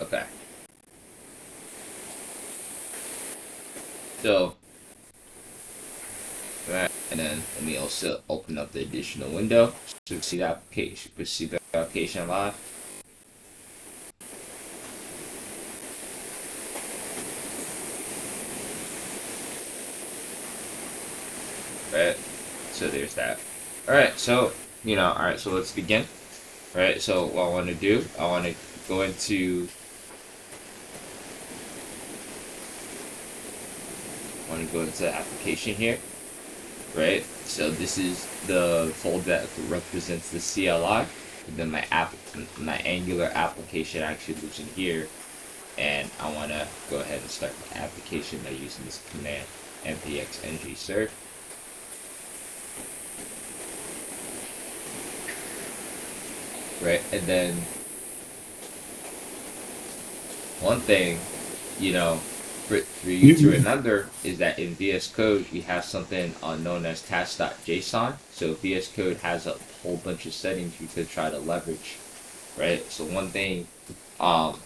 Okay. So, right, and then let me also open up the additional window to see the application. You can see the application live. Right. So there's that. All right. So all right. So let's begin. All right. So what I want to do, I want to go into, the application here. Right. So this is the folder that represents the CLI. And then my Angular application actually lives in here. And I want to go ahead and start my application by using this command npx ng-serve. Right, and then one thing, for you to You, remember is that in VS Code we have something known as task.json. So VS Code has a whole bunch of settings you could try to leverage, right? So one thing, um,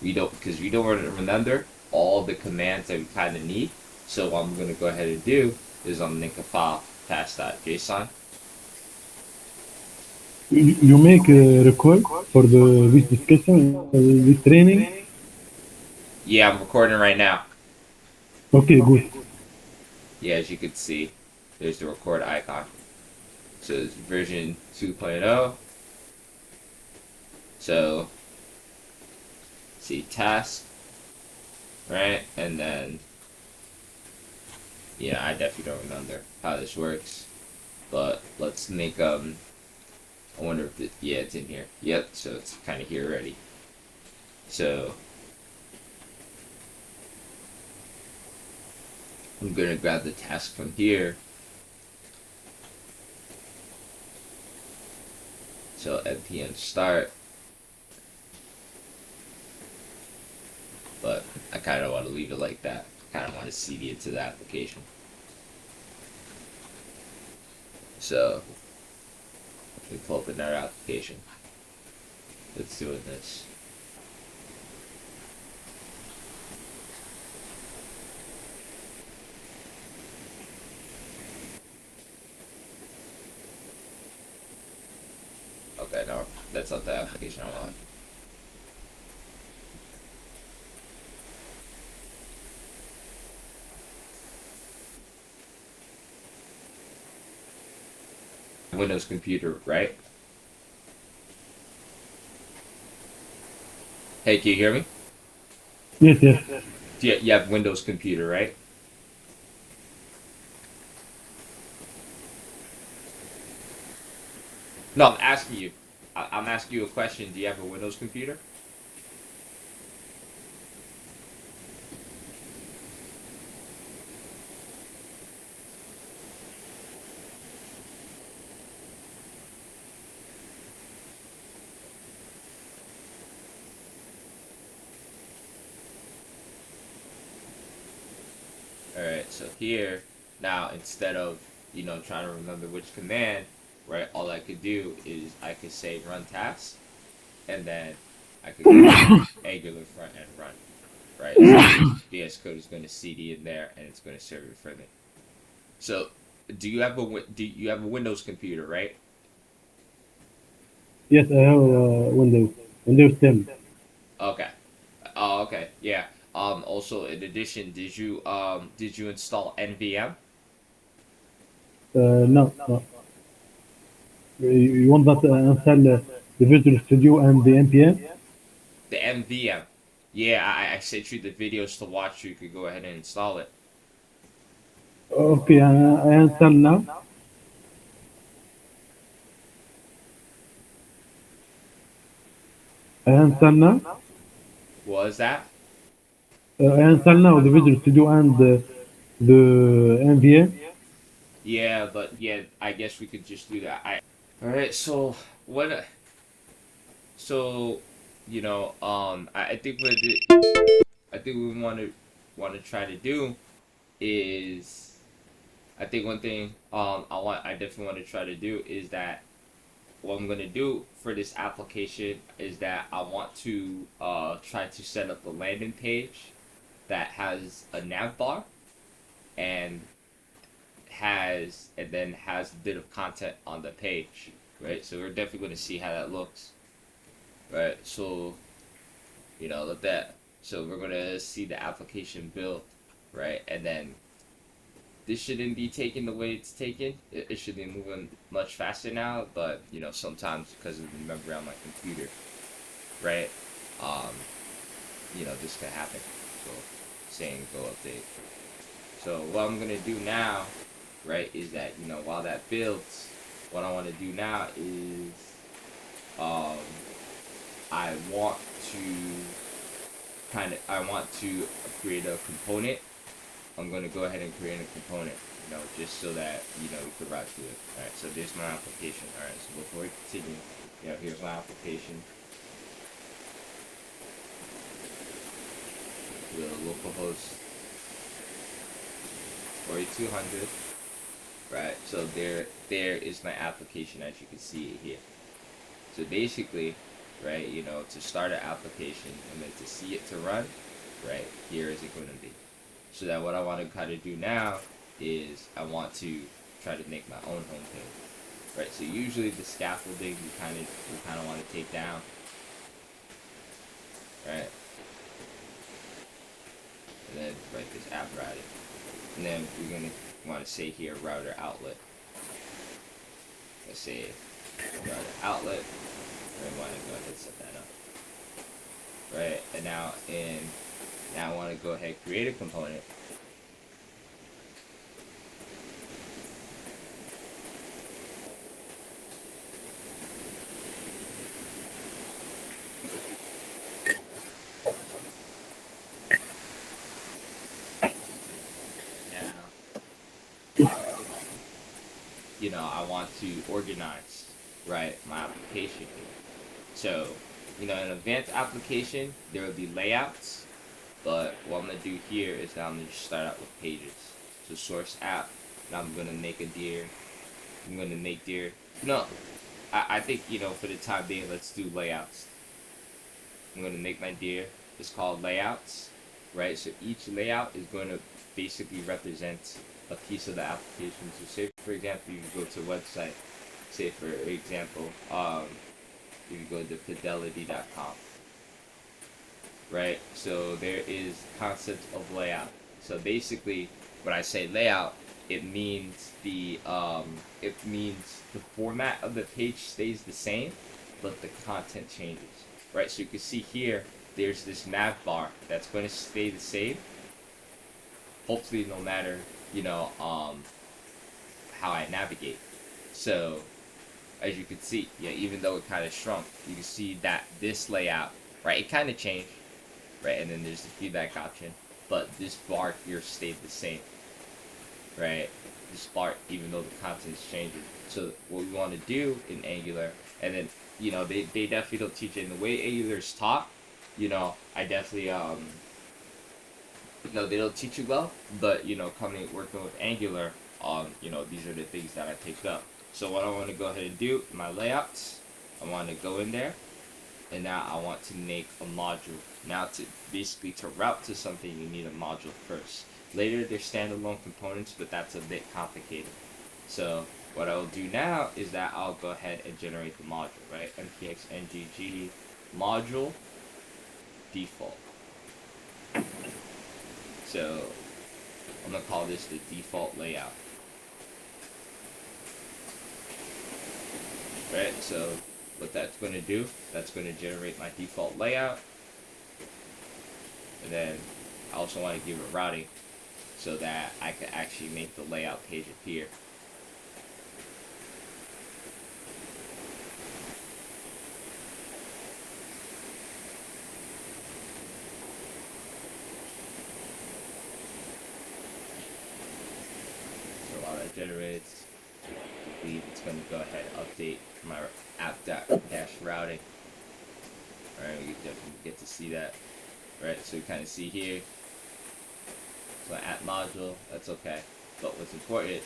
we don't remember all the commands that we kind of need. So what I'm going to go ahead and do is I'm going to make a file task.json. you make a record for this discussion, this training. Yeah, I'm recording right now. Okay, good. Yeah, as you can see, there's the record icon. So it's version 2.0. So see task, right? And then I definitely don't remember how this works. But let's make I wonder if it's in here. Yep, so it's kinda here already. So I'm gonna grab the task from here. So npm start. But I kinda wanna leave it like that. I kinda wanna cd it to the application. So we pull up another application. Let's do this. Okay, no, that's not the application I want. Windows computer, right? Hey, can you hear me? Yes, yes. You have Windows computer, right? No, I'm asking you. I'm asking you a question. Do you have a Windows computer? Alright, so here, now instead of, trying to remember which command, right, all I could do is I could say run task, and then I could go Angular front end run, right? So VS Code is going to CD in there, and it's going to serve it for me. So, do you have a Windows computer, right? Yes, I have Windows 10. Okay. Oh, okay. Yeah. Also, in addition, did you install NVM? No, no. You want that install the Visual Studio and the NPM? The NVM. Yeah, I sent you the videos to watch. You could go ahead and install it. Okay, I install now. I install now. What is that? I install now the Visual Studio and the NVM. Yeah, but yeah, I guess we could just do that. All right. So what? So I think I think we want to try to do is I think one thing I definitely want to try to do is that what I'm gonna do for this application is that I want to try to set up a landing page that has a nav bar and has a bit of content on the page, right? So we're definitely gonna see how that looks, right? So let that. So we're gonna see the application build, right? And then this shouldn't be taken the way it's taken. It should be moving much faster now, but sometimes because of the memory on my computer, right? Um, this can happen. So saying go update. So what I'm gonna do now, right, is that while that builds, what I want to do now is um, I want to create a component. I'm gonna go ahead and create a component, just so that we can route to it. All right, so there's my application. All right, so before we continue, here's my application. The localhost 4200. Right, so there is my application, as you can see it here. So basically, right, to start an application and then to see it to run, right, here is it going to be. So that what I want to kind of do now is I want to try to make my own homepage, right? So usually the scaffolding you kind of want to take down, right? And then write this app routing, and then we're gonna want to say here router outlet. Let's say router outlet. I want to go ahead and set that up, right? And now I want to go ahead and create a component. Now, I want to organize, right, my application here. So, in an advanced application, there will be layouts, but what I'm going to do here is that I'm going to start out with pages. So source app, and I'm going to make a dir. I'm going to make dir. No, I think, for the time being, let's do layouts. I'm going to make my dir. It's called layouts, right? So each layout is going to basically represent a piece of the application. So say, for example, you go to a website. Say, for example, you go to fidelity.com, right? So there is concept of layout. So basically, when I say layout, it means the format of the page stays the same, but the content changes, right? So you can see here, there's this nav bar that's going to stay the same. Hopefully, no matter how I navigate. So as you can see, even though it kind of shrunk, you can see that this layout, right, it kind of changed, right? And then there's the feedback option, but this bar here stayed the same, right? This bar, even though the content is changing. So what we want to do in Angular, and then they definitely don't teach it in the way Angular is taught. I definitely they don't teach you well, but working with Angular, these are the things that I picked up. So what I want to go ahead and do, my layouts, I want to go in there, and now I want to make a module. Now to route to something, you need a module first. Later there's standalone components, but that's a bit complicated. So what I will do now is that I'll go ahead and generate the module, right? npx ngg module default. So I'm gonna call this the default layout. Right, so what that's going to do, that's going to generate my default layout. And then I also want to give it routing so that I can actually make the layout page appear. So while that generates, I believe it's going to go ahead and update my app-routing. Alright, we definitely get to see that. Right, so you kind of see here. So app module, that's okay. But what's important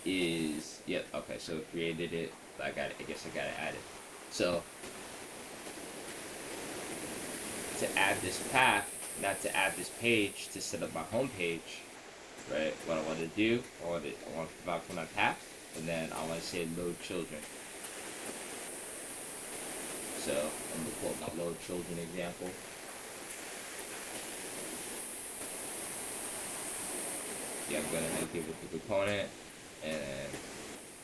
is, okay, so it created it. I guess I gotta add it. So to add this path, not to add this page to set up my home page, right? What I want to do, I want to provide for my path, and then I want to say load children. So I'm gonna pull up my load children example. Yeah, I'm gonna give it the component, and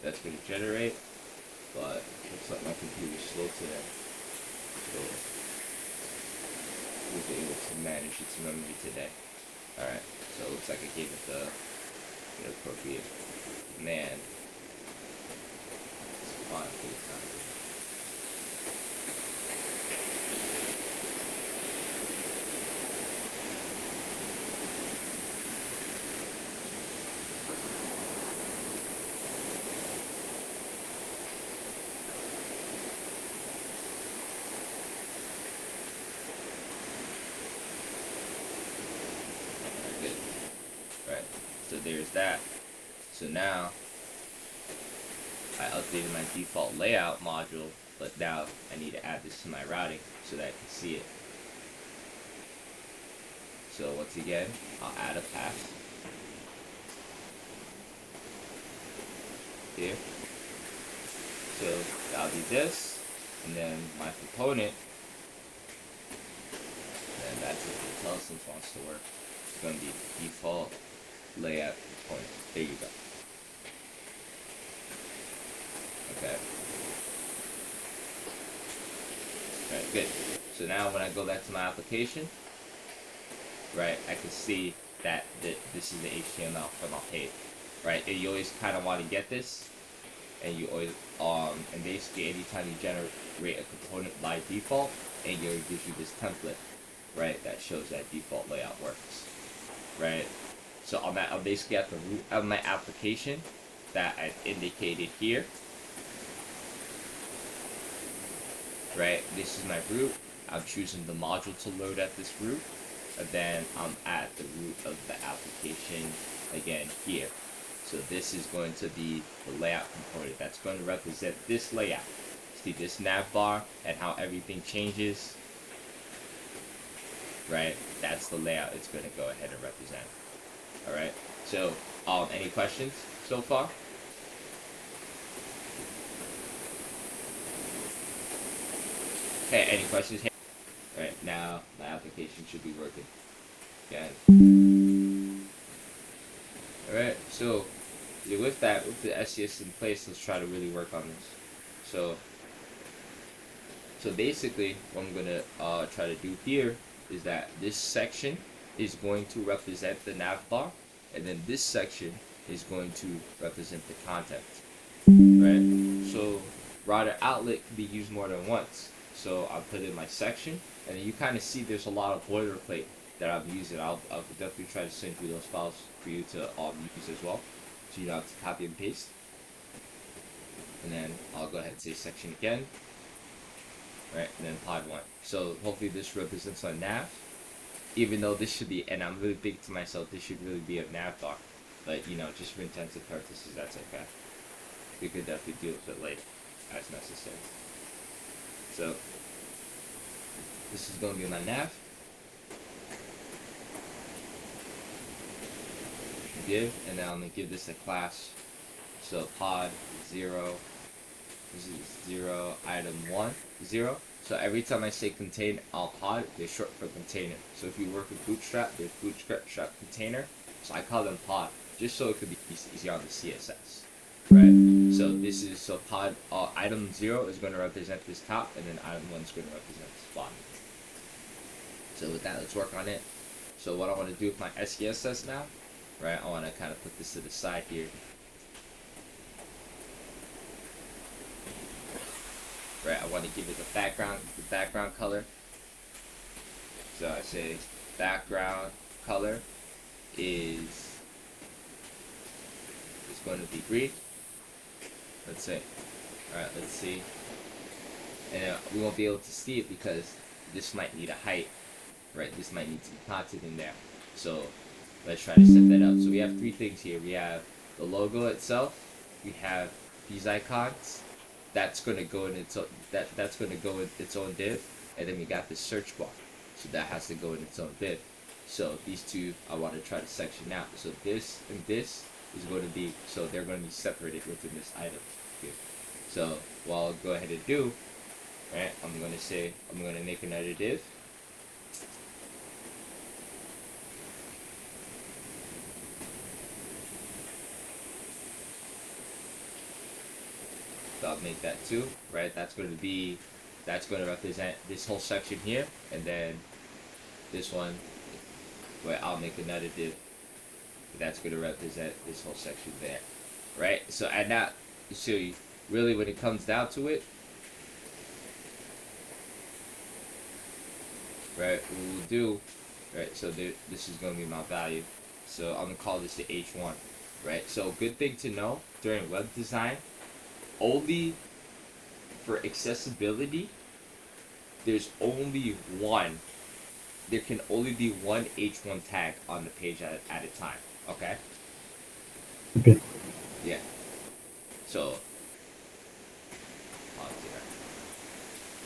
that's gonna generate. But looks like my computer's slow today, so we'll be able to manage its memory today. All right, so it looks like I gave it the appropriate command. It's fine for the time. Good. Right. So there's that. So now I updated my default layout module, but now I need to add this to my routing so that I can see it. So once again, I'll add a path here. So I'll do this, and then my component, and that's what the IntelliSense wants to work. It's going to be default layout component. There you go. Okay. Alright, good. So now when I go back to my application, right, I can see that this is the HTML for my page, right? And you always kind of want to get this, and you always and basically anytime you generate a component by default, Angular gives you this template, right, that shows that default layout works, right? So I'm basically at the root of my application that I've indicated here, right? This is my root. I'm choosing the module to load at this root, and then I'm at the root of the application again here. So this is going to be the layout component that's going to represent this layout. See this nav bar and how everything changes, right? That's the layout it's going to go ahead and represent. All right. So any questions so far? Okay, any questions here? All right, now my application should be working. Again. All right, so with that, with the SCS in place, let's try to really work on this. So basically, what I'm gonna try to do here is that this section is going to represent the nav bar, and then this section is going to represent the content, right? So router outlet can be used more than once. So I'll put in my section, and then you kind of see there's a lot of boilerplate that I'm using. I'll definitely try to send you those files for you to use as well, so you don't have to copy and paste. And then I'll go ahead and say section again, right? And then pod 1. So hopefully this represents a nav, even though this should be, and I'm really big to myself, this should really be a nav bar. But you know, just for intensive purposes, that's okay. We could definitely deal with it later as necessary. So this is going to be my nav. Give, and then I'm going to give this a class. So pod 0, this is 0, item 1, 0. So every time I say contain all pod, they're short for container. So if you work with Bootstrap, there's Bootstrap container. So I call them pod, just so it could be easier on the CSS. Right? So this is, so pod, item 0 is going to represent this top, and then item 1 is going to represent this bottom. So with that, let's work on it. So what I want to do with my SCSS now, right, I want to kind of put this to the side here. Right, I want to give it the background color. So I say background color is going to be green. Let's say, alright, let's see. And we won't be able to see it because this might need a height, right? This might need some content in there. So let's try to set that up. So we have 3 things here. We have the logo itself, we have these icons, that's gonna go in its own, that's gonna go in its own div, and then we got the search bar, so that has to go in its own div. So these two I want to try to section out. So this and this is going to be, so they're going to be separated within this item here. So what I'll go ahead and do, right? I'm going to say I'm going to make another div. So I'll make that 2, right? That's going to represent this whole section here, and then this one, where I'll make another div. That's going to represent this whole section there, right? So and now, so really when it comes down to it, right? What we'll do, right? So this is going to be my value. So I'm going to call this the H1, right? So good thing to know during web design. Only for accessibility, there's only one. There can only be one H1 tag on the page at a time. Okay? Okay. Yeah. So, pause here.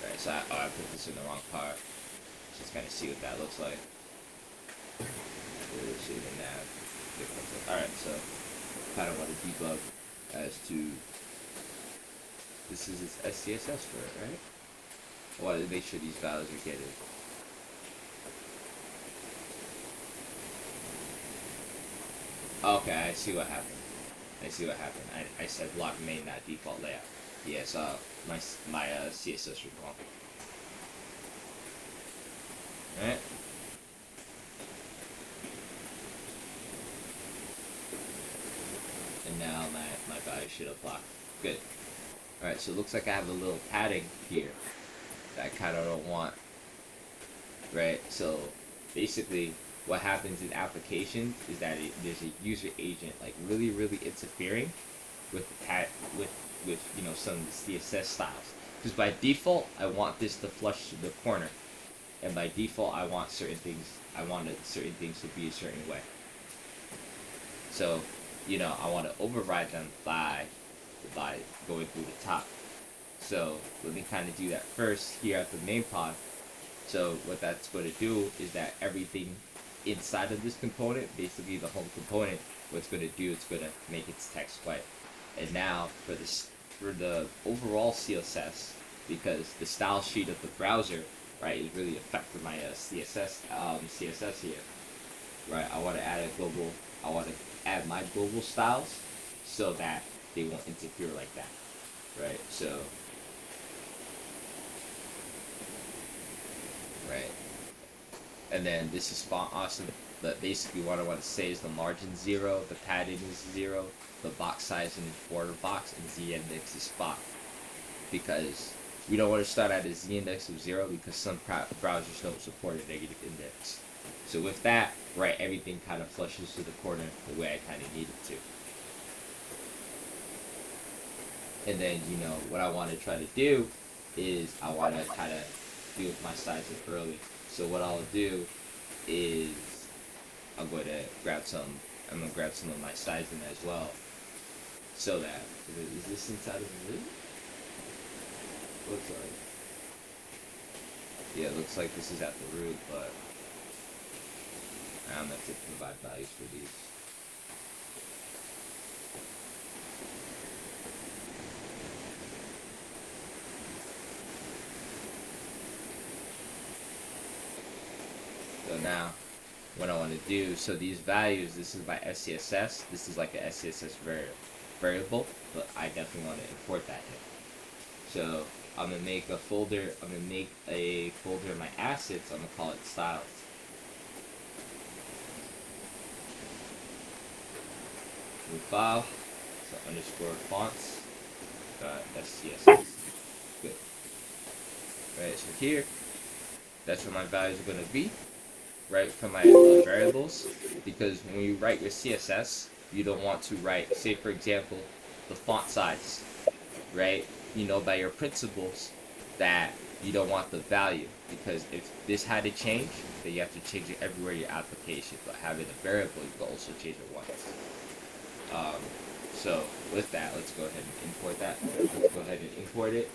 Right, so I put this in the wrong part. Just kind of see what that looks like. We'll see the nav difference. Alright, so kind of want to debug as to. This is its SCSS for it, right? I want to make sure these values are getting. Okay, I see what happened. I said block main, not default layout. Yes, my CSS was wrong. Alright. And now my value should apply. Good. Alright, so it looks like I have a little padding here that I kind of don't want. Right, so basically what happens in applications is that there's a user agent like really interfering with with some of the CSS styles. Because by default I want this to flush to the corner, and by default I want certain things to be a certain way. So I want to override them by going through the top. So let me kind of do that first here at the main pod. So what that's going to do is that everything inside of this component, basically the home component, what's going to do, it's going to make its text white. And now for the overall CSS, because the style sheet of the browser, right, is really affecting my CSS here, right? I want to add my global styles so that they won't interfere like that, right? So, right, and then this is font awesome. But basically, what I want to say is the margin 0, the padding is 0, the box size is border box, and z index is 5. Because we don't want to start at a z index of 0 because some browsers don't support a negative index. So with that, right, everything kind of flushes to the corner the way I kind of need it to. And then, what I want to try to do is I want to kind of deal with my sizing early. So what I'll do is I'm going to grab some of my sizing as well. So that, is this inside of the root? Looks like. Yeah, it looks like this is at the root, but I'm going to provide values for these. So now, what I want to do, so these values, this is my SCSS, this is like a SCSS variable, but I definitely want to import that here. So I'm going to make a folder, in my assets, I'm going to call it styles. New file, so underscore fonts, SCSS. Good. Right, so here, that's where my values are going to be. Right, for my variables, because when you write your CSS, you don't want to write, say for example, the font size, right? By your principles, that you don't want the value, because if this had to change, then you have to change it everywhere in your application. But having a variable, you can also change it once. So with that, let's go ahead and import that. Let's go ahead and import it.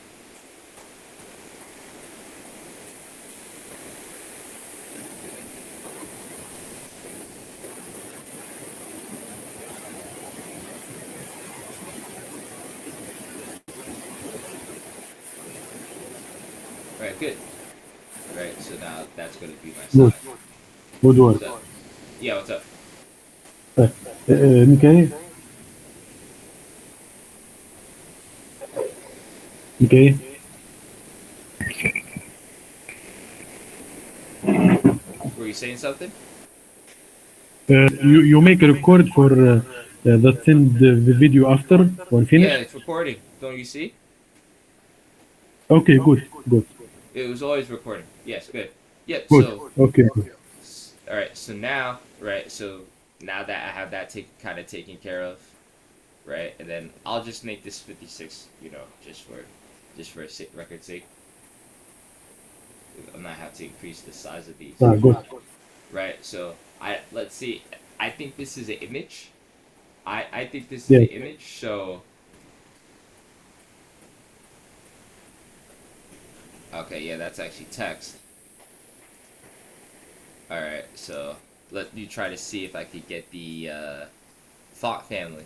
Right, good. Right, so now that's going to be my Good. size. Good work. So, yeah, what's up? Okay. Okay. Were you saying something? You make a record for that send the video after when Yeah, finished. it's recording. Don't you see? Okay, good, good, It was always recording. Yes, good. Yep. good. So, Okay, good. all right. So now, right. So now that I have that kind of taken care of, right, and then I'll just make this 56. You know, just for record's sake. I might have to increase the size of these. Good. Right. So let's see. I think this is an image. I think this is Yes. an image. So okay, yeah, that's actually text. All right. So let me try to see if I could get the font family.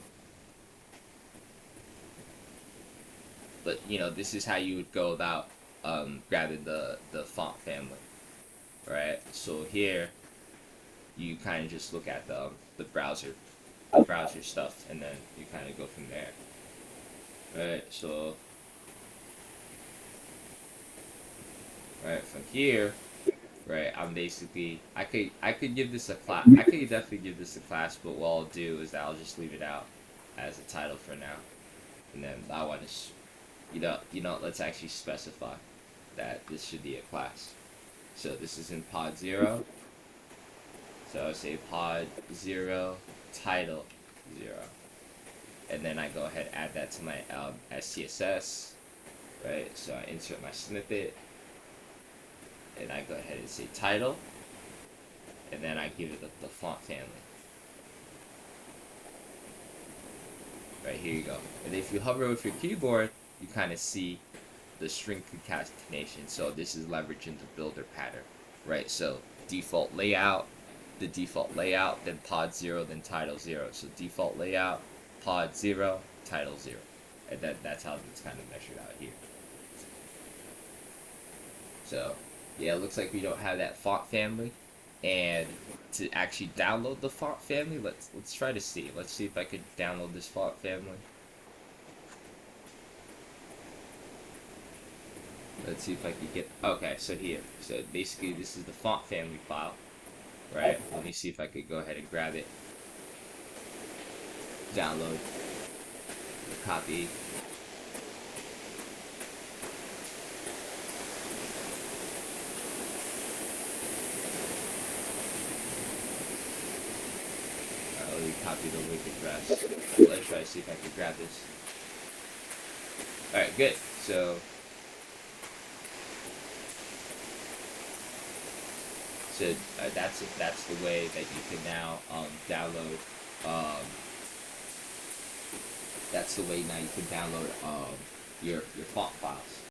But you know, this is how you would go about grabbing the font family, right? So here you kind of just look at the browser stuff, and then you kind of go from there, right? So right from here, right, I'm basically I could give this a class. I could definitely give this a class, but what I'll do is that I'll just leave it out as a title for now, and then I want to, let's actually specify that this should be a class. So this is in pod 0. So I would say pod 0 title 0. And then I go ahead and add that to my SCSS, right? So I insert my snippet, and I go ahead and say title, and then I give it the font family. Right, here you go. And if you hover with your keyboard, you kind of see the string concatenation. So this is leveraging the builder pattern, right? So default layout, the default layout, then pod 0, then title 0. So default layout, pod 0, title 0. And that's how it's kind of measured out here. So yeah, it looks like we don't have that font family. And to actually download the font family, let's try to see. Let's see if I could download this font family. Let's see if I could get. Okay, so here. So basically, this is the font family file, right? Let me see if I could go ahead and grab it, download, copy. Let me copy the link address. Let's try to see if I can grab this. Alright, good. So that's the way that you can now download. That's the way now you can download your font files.